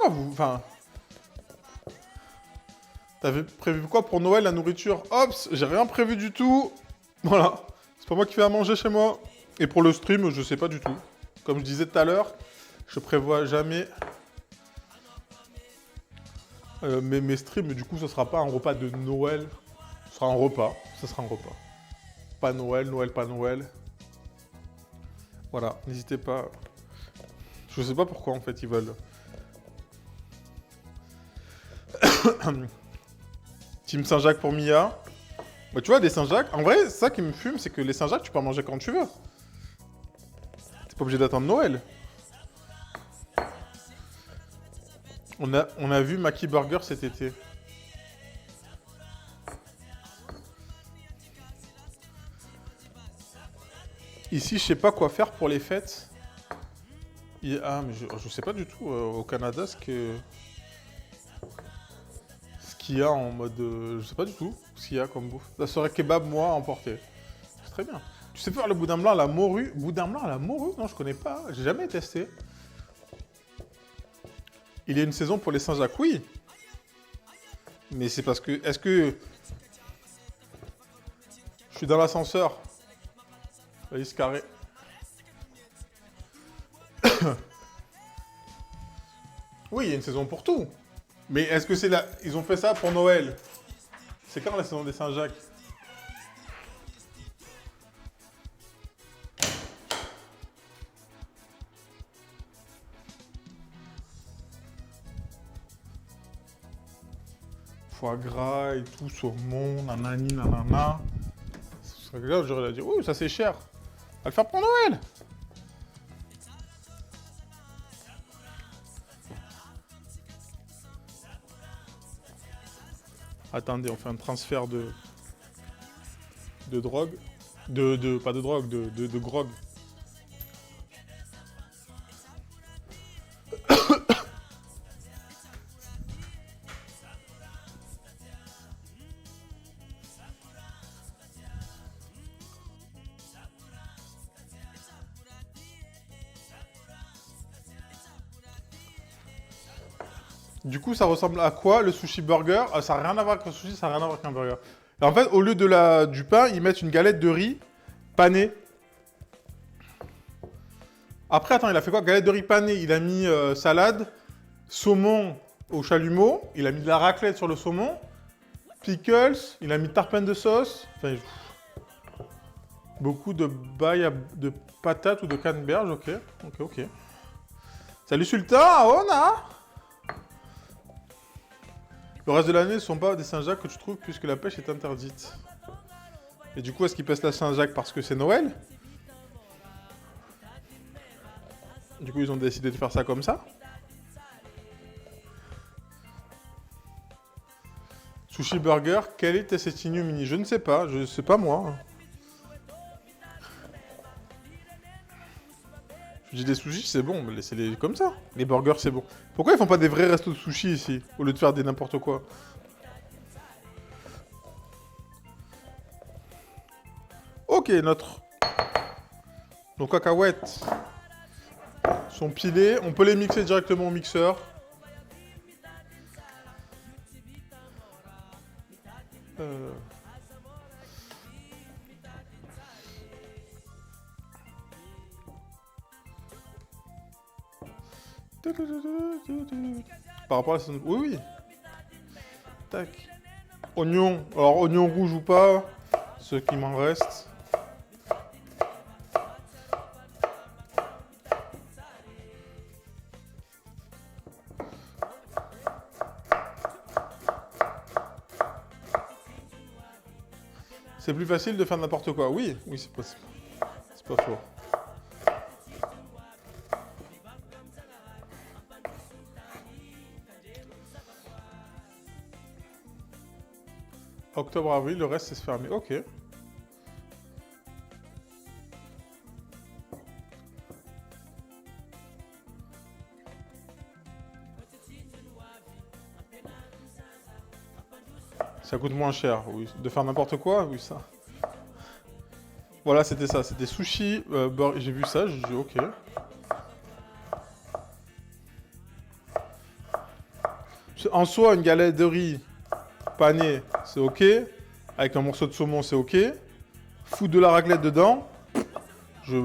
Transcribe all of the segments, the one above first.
Ah, enfin... T'avais prévu quoi pour Noël, la nourriture? Hops, j'ai rien prévu du tout. Voilà. C'est pas moi qui fais à manger chez moi. Et pour le stream, je sais pas du tout. Comme je disais tout à l'heure, je prévois jamais mes streams. Du coup, ce sera pas un repas de Noël. Ce sera un repas. Ce sera un repas. Pas Noël, Noël, pas Noël. Voilà, n'hésitez pas. Je sais pas pourquoi en fait ils veulent. Team Saint-Jacques pour Mia. Bah tu vois, des Saint-Jacques, en vrai, c'est ça qui me fume, c'est que les Saint-Jacques, tu peux en manger quand tu veux. T'es pas obligé d'attendre Noël. On a vu Mackie Burger cet été. Ici, je sais pas quoi faire pour les fêtes. Ah, mais je sais pas du tout au Canada ce qu'il y a en mode... je sais pas du tout ce qu'il y a comme bouffe. La soirée kebab, moi, à emporter. C'est très bien. Tu sais faire le boudin blanc à la morue? Boudin blanc à la morue? Non, je connais pas. J'ai jamais testé. Il y a une saison pour les Saint-Jacques, oui. Mais c'est parce que... Est-ce que... Je suis dans l'ascenseur. Vas-y, c'est carré. Oui, il y a une saison pour tout. Mais est-ce que c'est là... Ils ont fait ça pour Noël? C'est quand la saison des Saint-Jacques? Foie gras et tout, saumon, nanani, nanana. Ce serait là, j'aurais dit, oui, ça c'est cher. On va le faire pour Noël. Attendez, on fait un transfert de drogue. Pas de drogue, de grog. Du coup, ça ressemble à quoi le sushi burger? Ça n'a rien à voir avec un sushi, ça n'a rien à voir avec un burger. Et en fait, au lieu du pain, ils mettent une galette de riz panée. Après, attends, il a fait quoi? Galette de riz panée, il a mis salade, saumon au chalumeau, il a mis de la raclette sur le saumon, pickles, il a mis tarpin de sauce, enfin, beaucoup de bail de patates ou de canneberge, ok, ok. Salut Sultan, Ona. Le reste de l'année ne sont pas des Saint-Jacques que tu trouves puisque la pêche est interdite. Et du coup, est-ce qu'ils pêchent la Saint-Jacques parce que c'est Noël? Du coup, ils ont décidé de faire ça comme ça. Sushi Burger, quel est cet ignominie? Je ne sais pas, je sais pas moi. Je dis des sushis, c'est bon, mais laissez-les comme ça. Les burgers, c'est bon. Pourquoi ils font pas des vrais restos de sushis ici, au lieu de faire des n'importe quoi? Ok, nos cacahuètes sont pilées. On peut les mixer directement au mixeur. Par rapport à la saison... Oui, oui. Tac. Oignon. Alors, oignon rouge ou pas, ce qui m'en reste. C'est plus facile de faire n'importe quoi. Oui, oui, c'est possible. C'est pas faux. Octobre, avril, le reste, c'est fermé. Ok. Ça coûte moins cher, oui. De faire n'importe quoi, oui, ça. Voilà, c'était ça. C'était sushi. J'ai vu ça, j'ai dit ok. En soi, une galette de riz panée, c'est ok. Avec un morceau de saumon, c'est ok. Foutre de la raclette dedans, j'ai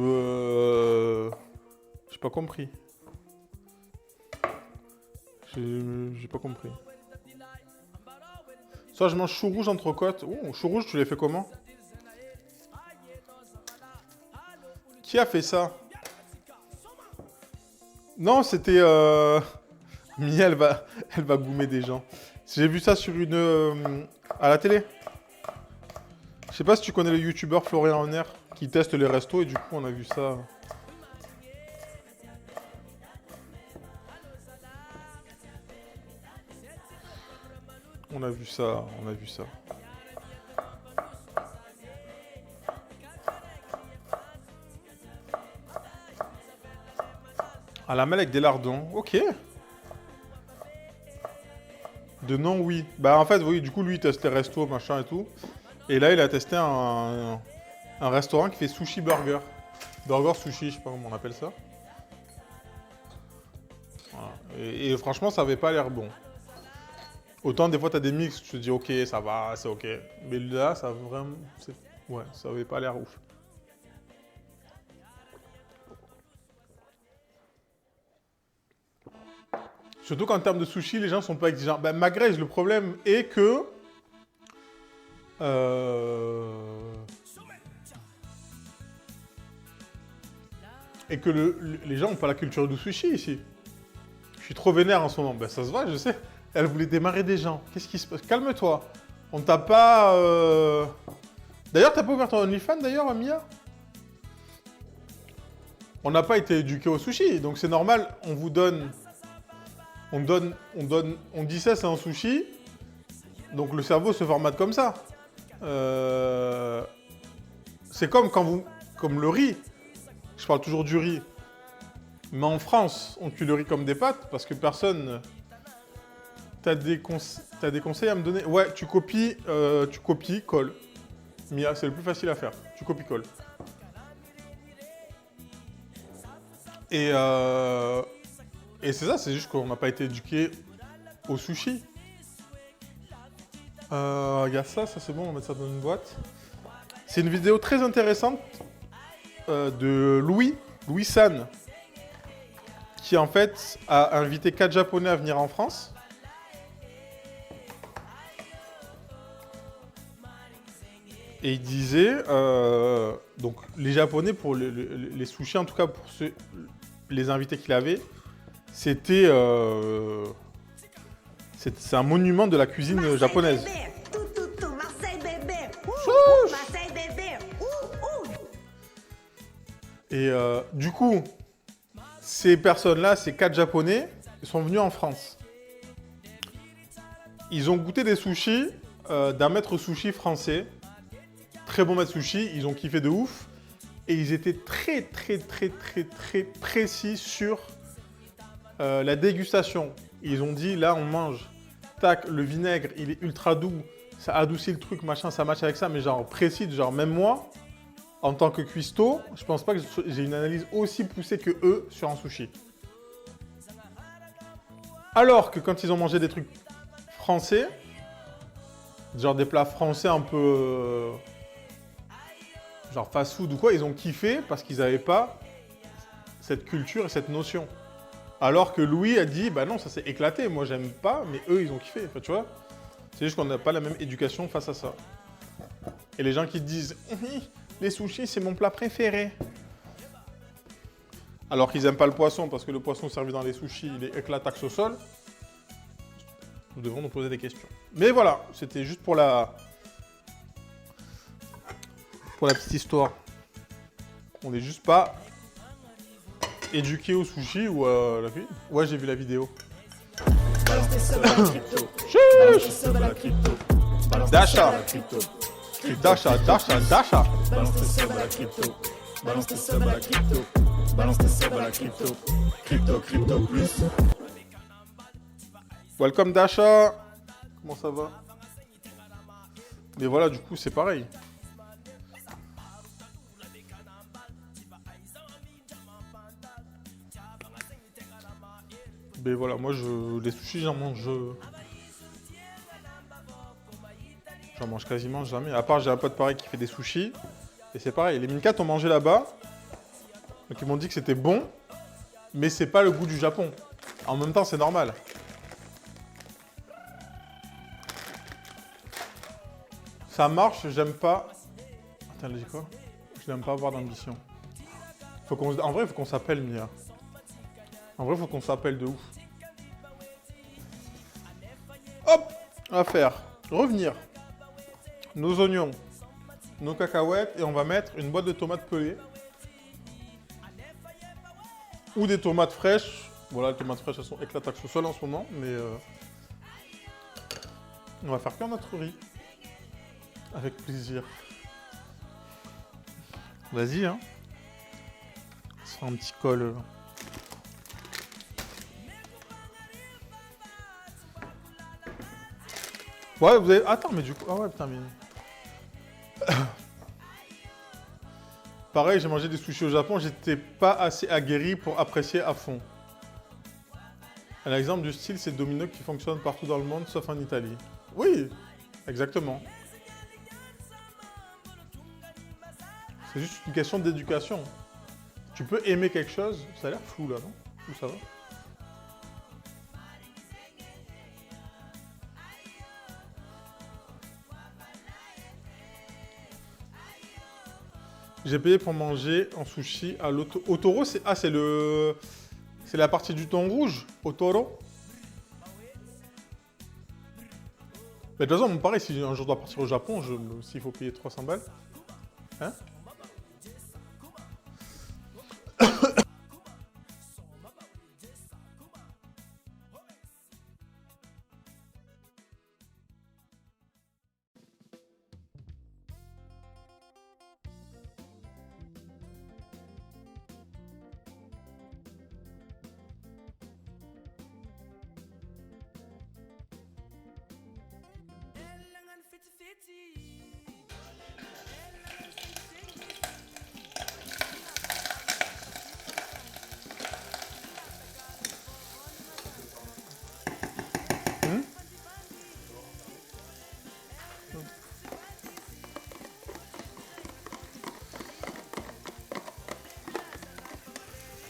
pas compris. J'ai pas compris. Soit je mange chou rouge entrecôte. Oh, chou rouge, tu l'as fait comment? Qui a fait ça? Non, c'était... Mia, elle va goumer des gens. J'ai vu ça sur à la télé. Je sais pas si tu connais le youtubeur Florian Honner qui teste les restos et du coup on a vu ça. On a vu ça. À la mêle avec des lardons, ok. De nom, oui. Bah en fait, oui, du coup lui il teste les restos, machin et tout. Et là il a testé un restaurant qui fait sushi burger. Burger sushi, je sais pas comment on appelle ça. Voilà. Et franchement ça avait pas l'air bon. Autant des fois t'as des mix, tu te dis ok ça va, c'est ok. Mais là ça vraiment... Ouais, ça avait pas l'air ouf. Surtout qu'en termes de sushi, les gens sont pas exigeants. Ben, Maghrez, le problème est que... Et que les gens n'ont pas la culture du sushi ici. Je suis trop vénère en ce moment. Ben ça se voit, je sais. Elle voulait démarrer des gens. Qu'est-ce qui se passe? Calme-toi. On t'a pas... D'ailleurs, t'as pas ouvert ton OnlyFans d'ailleurs, Mia? On n'a pas été éduqués au sushi, donc c'est normal, on vous donne... On dit ça, c'est un sushi. Donc le cerveau se formate comme ça. C'est comme quand vous... Comme le riz. Je parle toujours du riz. Mais en France, on cuit le riz comme des pâtes parce que personne... T'as des conseils à me donner? Ouais, tu copies, colle. Mia, c'est le plus facile à faire. Tu copies, colle. Et c'est ça, c'est juste qu'on n'a pas été éduqué au sushi. Il y a ça c'est bon, on va mettre ça dans une boîte. C'est une vidéo très intéressante de Louis San, qui en fait a invité 4 Japonais à venir en France. Et il disait, donc les Japonais, pour les sushis, en tout cas pour les invités qu'il avait, c'est un monument de la cuisine Marseille japonaise. Bébé. Tout, Marseille bébé. Marseille bébé. Et du coup, ces personnes-là, ces 4 Japonais, sont venus en France. Ils ont goûté des sushis d'un maître sushi français. Très bon maître sushi, ils ont kiffé de ouf. Et ils étaient très précis sur la dégustation. Ils ont dit, là, on mange. Tac, le vinaigre, il est ultra doux. Ça adoucit le truc, machin, ça match avec ça. Mais genre précis, genre même moi, en tant que cuistot, je pense pas que j'ai une analyse aussi poussée que eux sur un sushi. Alors que quand ils ont mangé des trucs français, genre des plats français un peu... genre fast-food ou quoi, ils ont kiffé parce qu'ils n'avaient pas cette culture et cette notion. Alors que Louis a dit, bah non, ça s'est éclaté, moi j'aime pas, mais eux ils ont kiffé, enfin, tu vois. C'est juste qu'on n'a pas la même éducation face à ça. Et les gens qui disent, les sushis c'est mon plat préféré. Alors qu'ils n'aiment pas le poisson, parce que le poisson servi dans les sushis, il est éclataxe au sol. Nous devons nous poser des questions. Mais voilà, c'était juste pour la petite histoire. On n'est juste pas éduqué au sushi ou à la cuisine. Ouais, j'ai vu la vidéo. Dasha. Dasha. Balance tes subs à la crypto. Balance tes subs à la crypto. Balance tes subs à la crypto. Crypto plus. Welcome Dasha. Comment ça va? Mais voilà, du coup, c'est pareil. Mais voilà, moi, les sushis, j'en mange... J'en mange quasiment jamais. À part, j'ai un pote pareil qui fait des sushis. Et c'est pareil, les Minkat ont mangé là-bas. Donc ils m'ont dit que c'était bon. Mais c'est pas le goût du Japon. En même temps, c'est normal. Ça marche, j'aime pas... Attends, elle dit quoi? Je n'aime pas avoir d'ambition. En vrai, il faut qu'on s'appelle, Mia. En vrai, il faut qu'on s'appelle de ouf. Hop! On va faire revenir nos oignons, nos cacahuètes, et on va mettre une boîte de tomates pelées. Ou des tomates fraîches. Voilà, les tomates fraîches, elles sont éclatantes au sol en ce moment, mais... On va faire qu'un notre riz. Avec plaisir. Vas-y, hein. Ça fera un petit col. Ouais, vous avez... Attends, mais du coup... Ah ouais, putain, mais... Pareil, j'ai mangé des sushis au Japon, j'étais pas assez aguerri pour apprécier à fond. Un exemple du style, c'est Domino qui fonctionne partout dans le monde, sauf en Italie. Oui, exactement. C'est juste une question d'éducation. Tu peux aimer quelque chose, ça a l'air flou là, non? Où ça va? J'ai payé pour manger en sushi à Otoro, c'est... Ah, c'est le... C'est la partie du thon rouge, Otoro. Mais de toute façon, pareil, si un jour je dois partir au Japon, s'il faut payer 300 balles. Hein?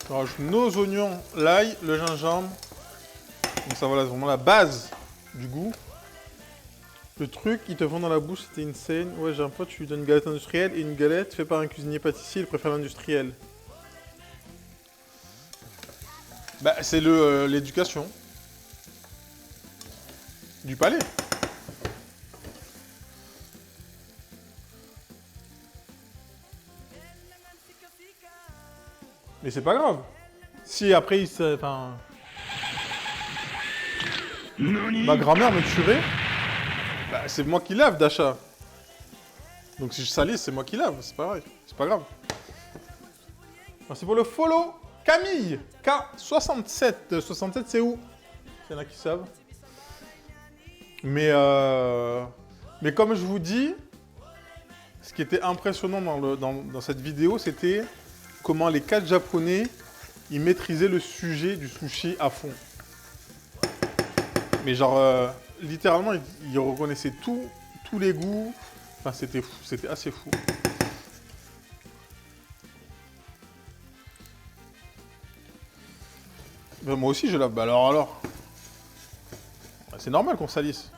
On rajoute nos oignons, l'ail, le gingembre. Donc ça voilà, c'est vraiment la base du goût. Le truc, ils te font dans la bouche, c'était insane. Ouais, j'ai un pote, tu lui donnes une galette industrielle et une galette faite par un cuisinier pâtissier, il préfère l'industriel. Bah, c'est l'éducation. Du palais. Mais c'est pas grave. Si après il se... Enfin... Ma grand-mère me tuerait. Bah, c'est moi qui lave d'achat. Donc si je salis, c'est moi qui lave. C'est pas vrai. C'est pas grave. Merci pour le follow. Camille K67. 67 c'est où? Il y en a qui savent. Mais comme je vous dis, ce qui était impressionnant dans cette vidéo, c'était comment les 4 Japonais, ils maîtrisaient le sujet du sushi à fond. Mais genre, littéralement, ils reconnaissaient tous les goûts. Enfin, c'était fou, c'était assez fou. Ben, moi aussi, je lave. Bah alors. C'est normal qu'on salisse.